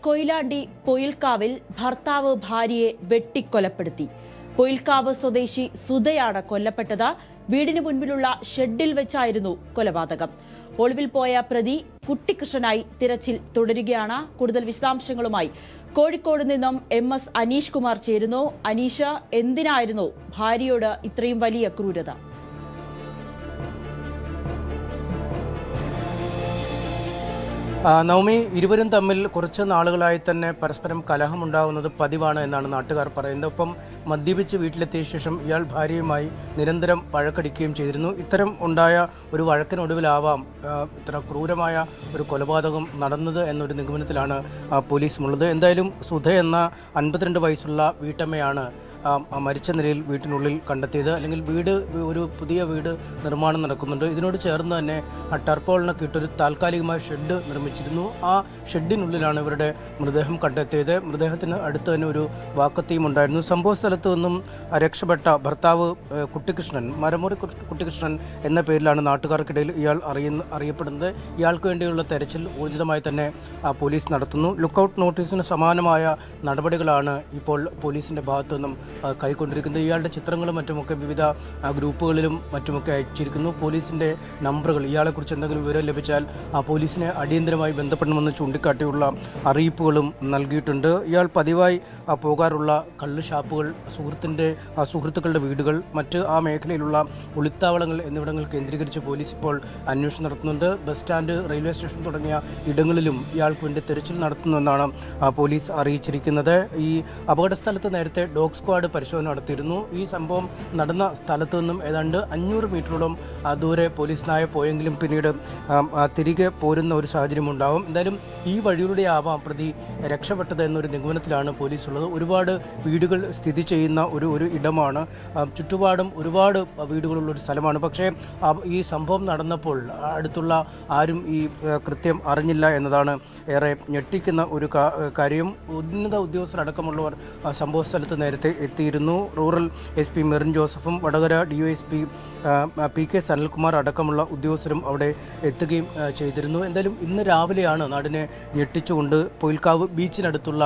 കൊയിലാണ്ടി പൊയിൽക്കാവിൽ ഭർത്താവ് ഭാര്യയെ വെട്ടിക്കൊലപ്പെടുത്തി. പൊയിൽക്കാവ് സ്വദേശി സുധയാണ് കൊല്ലപ്പെട്ടത്. വീടിന് മുൻപിലുള്ള ഷെഡിൽ വെച്ചായിരുന്നു കൊലപാതകം. ഒളിവിൽ പോയ പ്രതി കുട്ടിക്കൃഷ്ണനായി തിരച്ചിൽ തുടരുകയാണ്. കൂടുതൽ വിശദാംശങ്ങളുമായി കോഴിക്കോട് നിന്നും MS അനീഷ് കുമാർ ചേരുന്നു. അനീഷ, എന്തിനായിരുന്നു ഭാര്യയോട് ഇത്രയും വലിയ ക്രൂരത? നവമി, ഇരുവരും തമ്മിൽ കുറച്ച് നാളുകളായി തന്നെ പരസ്പരം കലഹമുണ്ടാകുന്നത് പതിവാണ് എന്നാണ് നാട്ടുകാർ പറയുന്നത്. ഒപ്പം മദ്യപിച്ച് വീട്ടിലെത്തിയ ശേഷം ഇയാൾ ഭാര്യയുമായി നിരന്തരം വഴക്കടിക്കുകയും ചെയ്തിരുന്നു. ഇത്തരം ഉണ്ടായ ഒരു വഴക്കിനൊടുവിലാവാം ഇത്ര ക്രൂരമായ ഒരു കൊലപാതകം നടന്നത് എന്നൊരു നിഗമനത്തിലാണ് പോലീസ് ഉള്ളത്. എന്തായാലും സുധ എന്ന 52 വയസ്സുള്ള വീട്ടമ്മയാണ് മരിച്ച നിലയിൽ വീട്ടിനുള്ളിൽ കണ്ടെത്തിയത്. അല്ലെങ്കിൽ ഒരു പുതിയ വീട് നിർമ്മാണം നടക്കുന്നുണ്ട്. ഇതിനോട് ചേർന്ന് തന്നെ ടർപ്പോളിനൊക്കെ ഇട്ടൊരു താൽക്കാലികമായ ഷെഡ് നിർമ്മിച്ചിരുന്നു. ആ ഷെഡിനുള്ളിലാണ് ഇവരുടെ മൃതദേഹം കണ്ടെത്തിയത്. മൃതദേഹത്തിന് അടുത്ത് തന്നെ ഒരു വാക്കത്തിയും ഉണ്ടായിരുന്നു. സംഭവ സ്ഥലത്ത് നിന്നും രക്ഷപ്പെട്ട ഭർത്താവ് കുട്ടിക്കൃഷ്ണൻ, മരമുറി കുട്ടിക്കൃഷ്ണൻ എന്ന പേരിലാണ് നാട്ടുകാർക്കിടയിൽ ഇയാൾ അറിയപ്പെടുന്നത്. ഇയാൾക്ക് വേണ്ടിയുള്ള തെരച്ചിൽ ഊർജിതമായി തന്നെ പോലീസ് നടത്തുന്നു. ലുക്കൌട്ട് നോട്ടീസിന് സമാനമായ നടപടികളാണ് ഇപ്പോൾ പോലീസിൻ്റെ ഭാഗത്തു നിന്നും കൈക്കൊണ്ടിരിക്കുന്നത്. ഇയാളുടെ ചിത്രങ്ങളും മറ്റുമൊക്കെ വിവിധ ഗ്രൂപ്പുകളിലും മറ്റുമൊക്കെ അയച്ചിരിക്കുന്നു. പോലീസിൻ്റെ നമ്പറുകൾ, ഇയാളെക്കുറിച്ച് എന്തെങ്കിലും വിവരം ലഭിച്ചാൽ പോലീസിനെ അടിയന്തരമായി ബന്ധപ്പെടണമെന്ന് ചൂണ്ടിക്കാട്ടിയുള്ള അറിയിപ്പുകളും നൽകിയിട്ടുണ്ട്. ഇയാൾ പതിവായി പോകാറുള്ള കള്ള് ഷാപ്പുകൾ, സുഹൃത്തുക്കളുടെ വീടുകൾ, മറ്റ് ആ മേഖലയിലുള്ള ഒളിത്താവളങ്ങൾ എന്നിവിടങ്ങൾ കേന്ദ്രീകരിച്ച് പോലീസ് ഇപ്പോൾ അന്വേഷണം നടത്തുന്നുണ്ട്. ബസ് സ്റ്റാൻഡ്, റെയിൽവേ സ്റ്റേഷൻ തുടങ്ങിയ ഇടങ്ങളിലും ഇയാൾക്ക് വേണ്ടി തെരച്ചിൽ നടത്തുന്നുവെന്നാണ് പോലീസ് അറിയിച്ചിരിക്കുന്നത്. ഈ അപകട സ്ഥലത്ത് നേരത്തെ ഡോഗ് സ്ക്വാഡ് പരിശോധന നടത്തിയിരുന്നു. ഈ സംഭവം നടന്ന സ്ഥലത്ത് നിന്നും ഏതാണ്ട് 500 മീറ്ററോളം ദൂരെ പോലീസ് നായ പോയെങ്കിലും പിന്നീട് തിരികെ പോരുന്ന ഒരു സാഹചര്യം ഉണ്ടാവും. എന്തായാലും ഈ വഴിയിലൂടെ ആവാം പ്രതി രക്ഷപ്പെട്ടത് എന്നൊരു നിഗമനത്തിലാണ് പോലീസ് ഉള്ളത്. ഒരുപാട് വീടുകൾ സ്ഥിതി ചെയ്യുന്ന ഒരു ഇടമാണ്. ചുറ്റുപാടും ഒരുപാട് വീടുകളുള്ളൊരു സ്ഥലമാണ്. പക്ഷേ ഈ സംഭവം നടന്നപ്പോൾ അടുത്തുള്ള ആരും ഈ കൃത്യം അറിഞ്ഞില്ല എന്നതാണ് ഏറെ ഞെട്ടിക്കുന്ന ഒരു കാര്യം. ഉന്നത ഉദ്യോഗസ്ഥരടക്കമുള്ളവർ സംഭവ സ്ഥലത്ത് നേരത്തെ എത്തിയിരുന്നു. റൂറൽ SP മെറിൻ ജോസഫും വടകര DOSP PK സനൽകുമാർ അടക്കമുള്ള ഉദ്യോഗസ്ഥരും അവിടെ എത്തുകയും ചെയ്തിരുന്നു. എന്തായാലും ഇന്ന് രാവിലെയാണ് നാടിനെ ഞെട്ടിച്ചുകൊണ്ട് പൊയിൽക്കാവ് ബീച്ചിനടുത്തുള്ള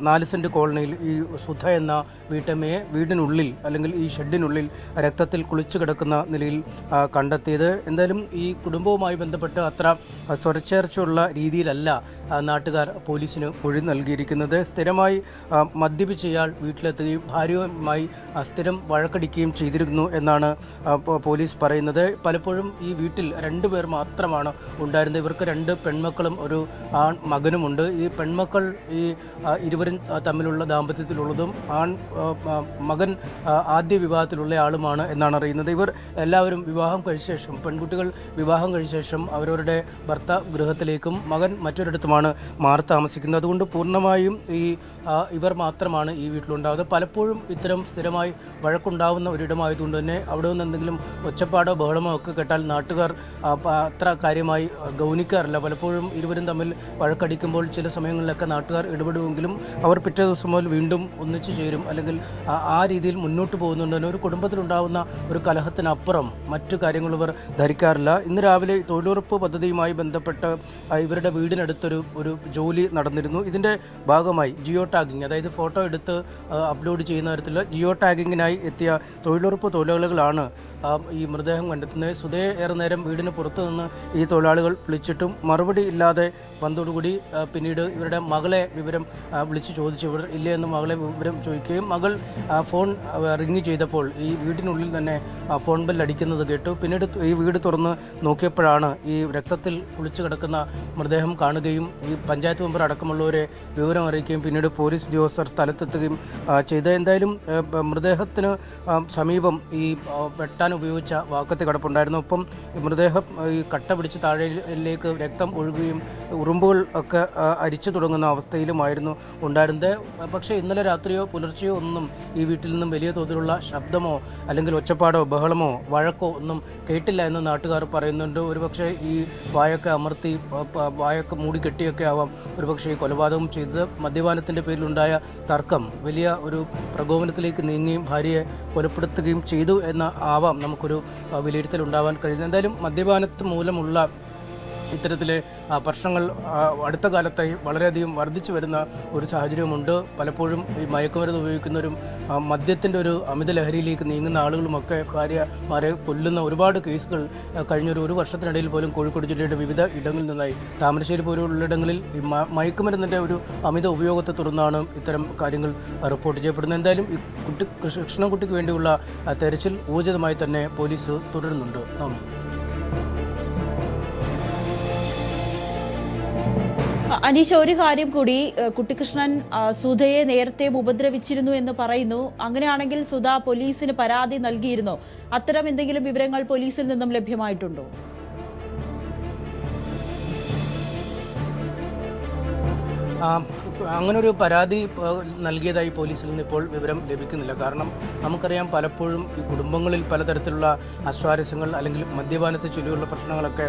4 സെന്റ് കോളനിയിൽ ഈ സുധ എന്ന വീട്ടമ്മയെ വീടിനുള്ളിൽ, അല്ലെങ്കിൽ ഈ ഷെഡിനുള്ളിൽ രക്തത്തിൽ കുളിച്ചു കിടക്കുന്ന നിലയിൽ കണ്ടെത്തിയത്. എന്തായാലും ഈ കുടുംബവുമായി ബന്ധപ്പെട്ട് അത്ര സ്വരച്ചേർച്ചയുള്ള രീതിയിലല്ല നാട്ടുകാർ പോലീസിന് മൊഴി നൽകിയിരിക്കുന്നത്. സ്ഥിരമായി മദ്യപിച്ച് ഇയാൾ വീട്ടിലെത്തുകയും ഭാര്യയുമായി സ്ഥിരം വഴക്കടിക്കുകയും ചെയ്തിരുന്നു എന്നാണ് പോലീസ് പറയുന്നത്. പലപ്പോഴും ഈ വീട്ടിൽ 2 പേർ മാത്രമാണ് ഉണ്ടായിരുന്നത്. ഇവർക്ക് 2 പെൺമക്കളും ഒരു മകനുമുണ്ട്. ഈ പെൺമക്കൾ ഈ ഇരുവരും തമ്മിലുള്ള ദാമ്പത്യത്തിലുള്ളതും മകൻ ആദ്യ വിവാഹത്തിലുള്ള ആളുമാണ് എന്നാണ് അറിയുന്നത്. ഇവർ എല്ലാവരും വിവാഹം കഴിച്ച ശേഷം, പെൺകുട്ടികൾ വിവാഹം കഴിച്ച ശേഷം അവരവരുടെ ഗൃഹത്തിലേക്കും മകൻ മറ്റൊരിടത്തുമാണ് മാറി താമസിക്കുന്നത്. അതുകൊണ്ട് പൂർണ്ണമായും ഇവർ മാത്രമാണ് ഈ വീട്ടിലുണ്ടാകുന്നത്. പലപ്പോഴും ഇത്തരം സ്ഥിരമായി വഴക്കുണ്ടാവുന്ന ഒരിടമായതുകൊണ്ട് തന്നെ അവിടെ നിന്ന് എന്തെങ്കിലും ഒച്ചപ്പാടോ ബഹളമോ ഒക്കെ കേട്ടാൽ നാട്ടുകാർ അത്ര കാര്യമായി ഗൗനിക്കാറില്ല. പലപ്പോഴും ഇരുവരും തമ്മിൽ വഴക്കടിക്കുമ്പോൾ ചില സമയങ്ങളിലൊക്കെ നാട്ടുകാർ ഇടപെടുമെങ്കിലും അവർ പിറ്റേ ദിവസം മുതൽ വീണ്ടും ഒന്നിച്ചു ചേരും, അല്ലെങ്കിൽ ആ രീതിയിൽ മുന്നോട്ട് പോകുന്നുണ്ട്. തന്നെ ഒരു കുടുംബത്തിലുണ്ടാകുന്ന ഒരു കലഹത്തിനപ്പുറം മറ്റു കാര്യങ്ങൾ ഇവർ ധരിക്കാറില്ല. ഇന്ന് രാവിലെ തൊഴിലുറപ്പ് പദ്ധതിയുമായി ബന്ധപ്പെട്ട് ഇവരുടെ വീടിനടുത്തൊരു ജോലി നടന്നിരുന്നു. ഇതിൻ്റെ ഭാഗമായി ജിയോ ടാഗിങ്, അതായത് ഫോട്ടോ എടുത്ത് അപ്ലോഡ് ചെയ്യുന്ന തരത്തിലുള്ള ജിയോ ടാഗിങ്ങിനായി എത്തിയ തൊഴിലുറപ്പ് തൊഴിലാളികളാണ് ഈ മൃതദേഹം കണ്ടെത്തുന്നത്. സുധയെ ഏറെ നേരം വീടിന് പുറത്തു നിന്ന് ഈ തൊഴിലാളികൾ വിളിച്ചിട്ടും മറുപടി ഇല്ലാതെ വന്നതോടുകൂടി പിന്നീട് ഇവരുടെ മകളെ വിവരം വിളിച്ച് ചോദിച്ചു. ഇവർ ഇല്ലേ എന്ന് മകളെ വിവരം ചോദിക്കുകയും മകൾ ഫോൺ റിങ് ചെയ്തപ്പോൾ ഈ വീടിനുള്ളിൽ തന്നെ ഫോൺ ബെൽ അടിക്കുന്നത് കേട്ടു. പിന്നീട് ഈ വീട് തുറന്ന് നോക്കിയപ്പോഴാണ് ഈ രക്തത്തിൽ കുളിച്ചു കിടക്കുന്ന മൃതദേഹം കാണുകയും ഈ പഞ്ചായത്ത് മെമ്പർ അടക്കമുള്ളവരെ വിവരം അറിയിക്കുകയും പിന്നീട് പോലീസ് ഉദ്യോഗസ്ഥർ സ്ഥലത്തെത്തുകയും ചെയ്ത്. എന്തായാലും മൃതദേഹത്തിന് സമീപം ഈ വെട്ടാൻ ഉപയോഗിച്ച വാക്കത്തി കിടപ്പുണ്ടായിരുന്നു. ഒപ്പം മൃതദേഹം ഈ കട്ട പിടിച്ച് താഴേക്ക് രക്തം ഒഴുകുകയും ഉറുമ്പുകൾ ഒക്കെ അരിച്ചു തുടങ്ങുന്ന അവസ്ഥയിലുമായിരുന്നു ഉണ്ടായിരുന്നത്. പക്ഷേ ഇന്നലെ രാത്രിയോ പുലർച്ചെയോ ഒന്നും ഈ വീട്ടിൽ നിന്നും വലിയ തോതിലുള്ള ശബ്ദമോ അല്ലെങ്കിൽ ഒച്ചപ്പാടോ ബഹളമോ വഴക്കോ ഒന്നും കേട്ടില്ല എന്ന് നാട്ടുകാർ പറയുന്നുണ്ട്. ഒരുപക്ഷെ ഈ വായൊക്കെ അമർത്തി, വായൊക്കെ മൂടി കെട്ടിയൊക്കെ ആവാം ഒരുപക്ഷെ ഈ കൊലപാതകം ചെയ്തത്. മദ്യപാനത്തിൻ്റെ പേരിലുണ്ടായ തർക്കം വലിയ ഒരു പ്രകോപനത്തിലേക്ക് നീങ്ങുകയും ഭാര്യയെ കൊലപ്പെടുത്തുകയും ചെയ്തു എന്ന ആവാം നമുക്കൊരു വിലയിരുത്തൽ ഉണ്ടാവാൻ കഴിയുന്നത്. എന്തായാലും മദ്യപാനത്ത് മൂലമുള്ള ഇത്തരത്തിലെ പ്രശ്നങ്ങൾ അടുത്ത കാലത്തായി വളരെയധികം വർദ്ധിച്ചു വരുന്ന ഒരു സാഹചര്യമുണ്ട്. പലപ്പോഴും ഈ മയക്കുമരുന്ന് ഉപയോഗിക്കുന്നവരും മദ്യത്തിൻ്റെ ഒരു അമിത ലഹരിയിലേക്ക് നീങ്ങുന്ന ആളുകളുമൊക്കെ ഭാര്യമാരെ കൊല്ലുന്ന ഒരുപാട് കേസുകൾ കഴിഞ്ഞൊരു വർഷത്തിനിടയിൽ പോലും കോഴിക്കോട് ജില്ലയുടെ വിവിധ ഇടങ്ങളിൽ നിന്നായി താമരശ്ശേരി പോലുള്ളിടങ്ങളിൽ ഈ മയക്കുമരുന്നിൻ്റെ ഒരു അമിത ഉപയോഗത്തെ തുടർന്നാണ് ഇത്തരം കാര്യങ്ങൾ റിപ്പോർട്ട് ചെയ്യപ്പെടുന്നത്. എന്തായാലും ഈ കൃഷ്ണൻകുട്ടിക്ക് വേണ്ടിയുള്ള തെരച്ചിൽ ഊർജിതമായി തന്നെ പോലീസ് തുടരുന്നുണ്ട്. അനീഷ, ഒരു കാര്യം കൂടി, കുട്ടിക്കൃഷ്ണൻ സുധയെ നേരത്തെ ഉപദ്രവിച്ചിരുന്നു എന്ന് പറയുന്നു. അങ്ങനെയാണെങ്കിൽ സുധ പോലീസിന് പരാതി നൽകിയിരുന്നോ? അത്തരം എന്തെങ്കിലും വിവരങ്ങൾ പോലീസിൽ നിന്നും ലഭ്യമായിട്ടുണ്ടോ? അങ്ങനൊരു പരാതി നൽകിയതായി പോലീസിൽ നിന്ന് ഇപ്പോൾ വിവരം ലഭിക്കുന്നില്ല. കാരണം നമുക്കറിയാം, പലപ്പോഴും ഈ കുടുംബങ്ങളിൽ പലതരത്തിലുള്ള അസ്വാരസ്യങ്ങൾ അല്ലെങ്കിൽ മദ്യപാനത്തെ ചൊല്ലിയുള്ള പ്രശ്നങ്ങളൊക്കെ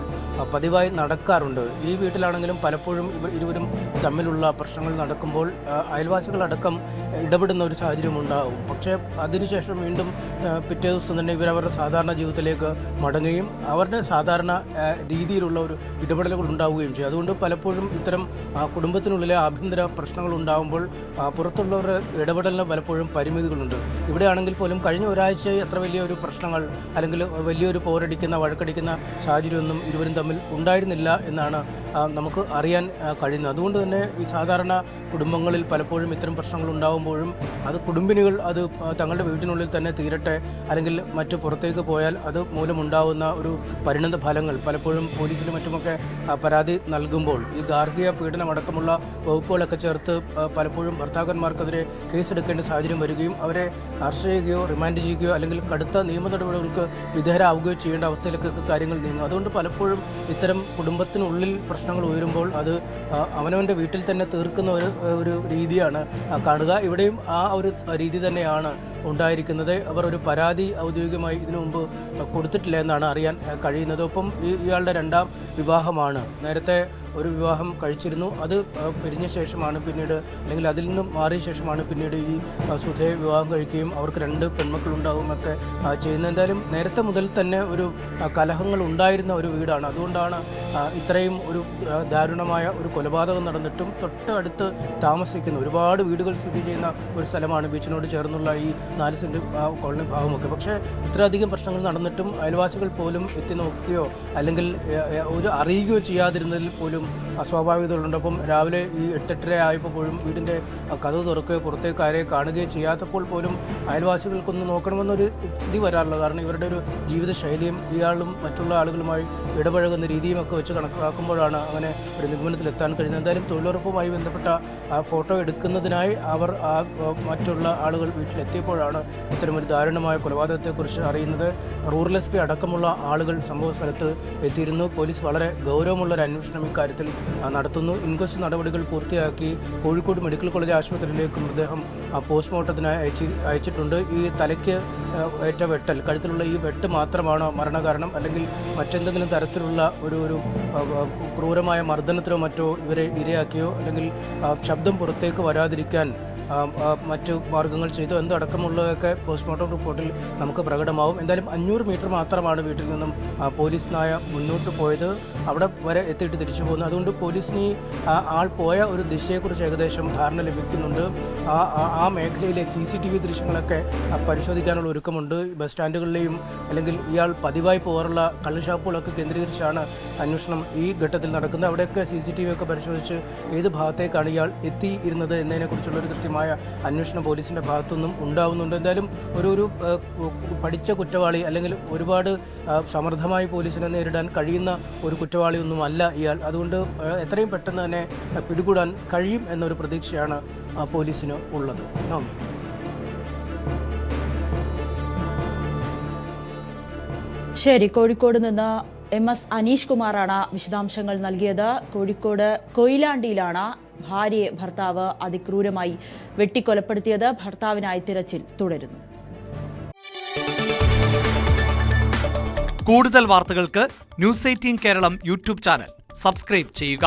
പതിവായി നടക്കാറുണ്ട്. ഈ വീട്ടിലാണെങ്കിലും പലപ്പോഴും ഇരുവരും തമ്മിലുള്ള പ്രശ്നങ്ങൾ നടക്കുമ്പോൾ അയൽവാസികളടക്കം ഇടപെടുന്ന ഒരു സാഹചര്യം ഉണ്ടാകും. പക്ഷേ അതിനുശേഷം വീണ്ടും പിറ്റേ ദിവസം തന്നെ ഇവരവരുടെ സാധാരണ ജീവിതത്തിലേക്ക് മടങ്ങുകയും അവരുടെ സാധാരണ രീതിയിലുള്ള ഒരു ഇടപെടലുകൾ ഉണ്ടാവുകയും ചെയ്യും. അതുകൊണ്ട് പലപ്പോഴും ഇത്തരം കുടുംബത്തിനുള്ളിലെ ആഭ്യന്തര പ്രശ്നങ്ങൾ ഉണ്ടാകുമ്പോൾ പുറത്തുള്ളവരുടെ ഇടപെടലിന് പലപ്പോഴും പരിമിതികളുണ്ട്. ഇവിടെയാണെങ്കിൽ പോലും കഴിഞ്ഞ ഒരാഴ്ചയായി അത്ര വലിയൊരു പ്രശ്നങ്ങൾ അല്ലെങ്കിൽ വലിയൊരു പോരടിക്കുന്ന വഴക്കടിക്കുന്ന സാഹചര്യമൊന്നും ഇരുവരും തമ്മിൽ ഉണ്ടായിരുന്നില്ല എന്നാണ് നമുക്ക് അറിയാൻ കഴിയുന്നത്. അതുകൊണ്ട് തന്നെ ഈ സാധാരണ കുടുംബങ്ങളിൽ പലപ്പോഴും ഇത്തരം പ്രശ്നങ്ങൾ ഉണ്ടാകുമ്പോഴും അത് കുടുംബിനികൾ അത് തങ്ങളുടെ വീട്ടിനുള്ളിൽ തന്നെ തീരട്ടെ, അല്ലെങ്കിൽ മറ്റു പുറത്തേക്ക് പോയാൽ അത് മൂലമുണ്ടാകുന്ന ഒരു പരിണത ഫലങ്ങൾ പലപ്പോഴും പോലീസിലും മറ്റുമൊക്കെ പരാതി നൽകുമ്പോൾ ഈ ഗാർഹിക പീഡനമടക്കമുള്ള വകുപ്പുകളൊക്കെ ചേർത്ത് പലപ്പോഴും ഭർത്താക്കന്മാർക്കെതിരെ കേസെടുക്കേണ്ട സാഹചര്യം വരികയും അവരെ അറസ്റ്റ് ചെയ്യുകയോ റിമാൻഡ് ചെയ്യുകയോ അല്ലെങ്കിൽ കടുത്ത നിയമ നടപടികൾക്ക് വിധേയരാവുകയോ ചെയ്യേണ്ട അവസ്ഥയിലേക്കൊക്കെ കാര്യങ്ങൾ നീങ്ങും. അതുകൊണ്ട് പലപ്പോഴും ഇത്തരം കുടുംബത്തിനുള്ളിൽ പ്രശ്നങ്ങൾ ഉയരുമ്പോൾ അത് അവനവൻ്റെ വീട്ടിൽ തന്നെ തീർക്കുന്ന ഒരു രീതിയാണ് കാണുക. ഇവിടെയും ആ ഒരു രീതി തന്നെയാണ് ഉണ്ടായിരിക്കുന്നത്. അവർ ഒരു പരാതി ഔദ്യോഗികമായി ഇതിനു മുമ്പ് കൊടുത്തിട്ടില്ല എന്നാണ് അറിയാൻ കഴിയുന്നത്. ഒപ്പം ഇയാളുടെ രണ്ടാം വിവാഹമാണ്. നേരത്തെ ഒരു വിവാഹം കഴിച്ചിരുന്നു. അത് പിരിഞ്ഞ ശേഷമാണ് പിന്നീട്, അല്ലെങ്കിൽ അതിൽ നിന്നും മാറിയ ശേഷമാണ് പിന്നീട് ഈ സുധയെ വിവാഹം കഴിക്കുകയും അവർക്ക് 2 പെൺമക്കളുണ്ടാവുമൊക്കെ ചെയ്യുന്നത്. എന്തായാലും നേരത്തെ മുതൽ തന്നെ ഒരു കലഹങ്ങൾ ഉണ്ടായിരുന്ന ഒരു വീടാണ്. അതുകൊണ്ടാണ് ഇത്രയും ഒരു ദാരുണമായ ഒരു കൊലപാതകം നടന്നിട്ടും തൊട്ടടുത്ത് താമസിക്കുന്ന ഒരുപാട് വീടുകൾ സ്ഥിതി ചെയ്യുന്ന ഒരു സ്ഥലമാണ് ബീച്ചിനോട് ചേർന്നുള്ള ഈ 4 സെൻറ്റ് കോളനി ഭാഗമൊക്കെ. പക്ഷേ ഇത്രയധികം പ്രശ്നങ്ങൾ നടന്നിട്ടും അയൽവാസികൾ പോലും എത്തി നോക്കുകയോ അല്ലെങ്കിൽ ഒരു അറിയുകയോ ചെയ്യാതിരുന്നതിൽ പോലും അസ്വാഭാവികതകളുണ്ട്. അപ്പം രാവിലെ ഈ 8:30 ആയപ്പോൾ പോലും വീടിൻ്റെ കതവ് തുറക്കുകയോ പുറത്തേക്ക് ആരെയും കാണുകയോ ചെയ്യാത്തപ്പോൾ പോലും അയൽവാസികൾക്കൊന്ന് നോക്കണമെന്നൊരു സ്ഥിതി വരാറുള്ളത്. കാരണം ഇവരുടെ ഒരു ജീവിതശൈലിയും ഇയാളും മറ്റുള്ള ആളുകളുമായി ഇടപഴകുന്ന രീതിയും ഒക്കെ വെച്ച് കണക്കാക്കുമ്പോഴാണ് അങ്ങനെ ഒരു നിഗമനത്തിലെത്താൻ കഴിയുന്നത്. എന്തായാലും തൊഴിലുറപ്പുമായി ബന്ധപ്പെട്ട ഫോട്ടോ എടുക്കുന്നതിനായി അവർ മറ്റുള്ള ആളുകൾ വീട്ടിലെത്തിയപ്പോഴാണ് ഇത്തരമൊരു ദാരുണമായ കൊലപാതകത്തെക്കുറിച്ച് അറിയുന്നത്. റൂറൽ SP അടക്കമുള്ള ആളുകൾ സംഭവ സ്ഥലത്ത് എത്തിയിരുന്നു. പോലീസ് വളരെ ഗൗരവമുള്ളൊരു അന്വേഷണം ഇക്കാര്യത്തിൽ നടത്തുന്നു. ഇൻക്വസ്റ്റ് നടപടികൾ പൂർത്തിയാക്കി കോഴിക്കോട് മെഡിക്കൽ കോളേജ് ആശുപത്രിയിലേക്ക് മൃതദേഹം പോസ്റ്റ്മോർട്ടത്തിനായി അയച്ചിട്ടുണ്ട്. ഈ തലയ്ക്ക് ഏറ്റ വെട്ടൽ, കഴുത്തിലുള്ള ഈ വെട്ട് മാത്രമാണ് മരണകാരണം, അല്ലെങ്കിൽ മറ്റെന്തെങ്കിലും തരത്തിലുള്ള ഒരു ക്രൂരമായ മർദ്ദനത്തിനോ മറ്റോ ഇവരെ ഇരയാക്കിയോ അല്ലെങ്കിൽ ശബ്ദം പുറത്തേക്ക് വരാതിരിക്കാൻ മറ്റു മാർഗ്ഗങ്ങൾ ചെയ്തു എന്തടക്കമുള്ളതൊക്കെ പോസ്റ്റ്മോർട്ടം റിപ്പോർട്ടിൽ നമുക്ക് പ്രകടമാവും. എന്തായാലും 500 മീറ്റർ മാത്രമാണ് വീട്ടിൽ നിന്നും പോലീസ് നായ മുന്നോട്ട് പോയത്. അവിടെ വരെ എത്തിയിട്ട് തിരിച്ചു പോകുന്നു. അതുകൊണ്ട് പോലീസിന് ആൾ പോയ ഒരു ദിശയെക്കുറിച്ച് ഏകദേശം ധാരണ ലഭിക്കുന്നുണ്ട്. ആ മേഖലയിലെ CCTV ദൃശ്യങ്ങളൊക്കെ പരിശോധിക്കാനുള്ള ഒരുക്കമുണ്ട്. ബസ് സ്റ്റാൻഡുകളിലെയും അല്ലെങ്കിൽ ഇയാൾ പതിവായി പോകാറുള്ള കള്ളുഷാപ്പുകളൊക്കെ കേന്ദ്രീകരിച്ചാണ് അന്വേഷണം ഈ ഘട്ടത്തിൽ നടക്കുന്നത്. അവിടെയൊക്കെ CCTV ഒക്കെ പരിശോധിച്ച് ഏത് ഭാഗത്തേക്കാണ് ഇയാൾ എത്തിയിരുന്നത് എന്നതിനെക്കുറിച്ചുള്ള ഒരു കൃത്യമായ അന്വേഷണം പോലീസിൻ്റെ ഭാഗത്തുനിന്നും ഉണ്ടാവുന്നുണ്ട്. എന്തായാലും ഒരു പഠിച്ച കുറ്റവാളി അല്ലെങ്കിൽ ഒരുപാട് സമർത്ഥമായി പോലീസിനെ നേരിടാൻ കഴിയുന്ന ഒരു കുറ്റവാളിയൊന്നുമല്ല ഇയാൾ. അതുകൊണ്ട് എത്രയും പെട്ടെന്ന് തന്നെ പിടികൂടാൻ കഴിയും എന്നൊരു പ്രതീക്ഷയാണ് പോലീസിന് ഉള്ളത്. ശരി, കോഴിക്കോട് നിന്ന് MS അനീഷ് കുമാറാണ് വിശദാംശങ്ങൾ നൽകിയത്. കോഴിക്കോട് കൊയിലാണ്ടിയിലാണ് ഭാര്യയെ ഭർത്താവ് അതിക്രൂരമായി വെട്ടിക്കൊലപ്പെടുത്തിയത്. ഭർത്താവിനായി തിരച്ചിൽ തുടരുന്നു. കൂടുതൽ വാർത്തകൾക്ക് News 18 Keralam YouTube channel subscribe ചെയ്യുക.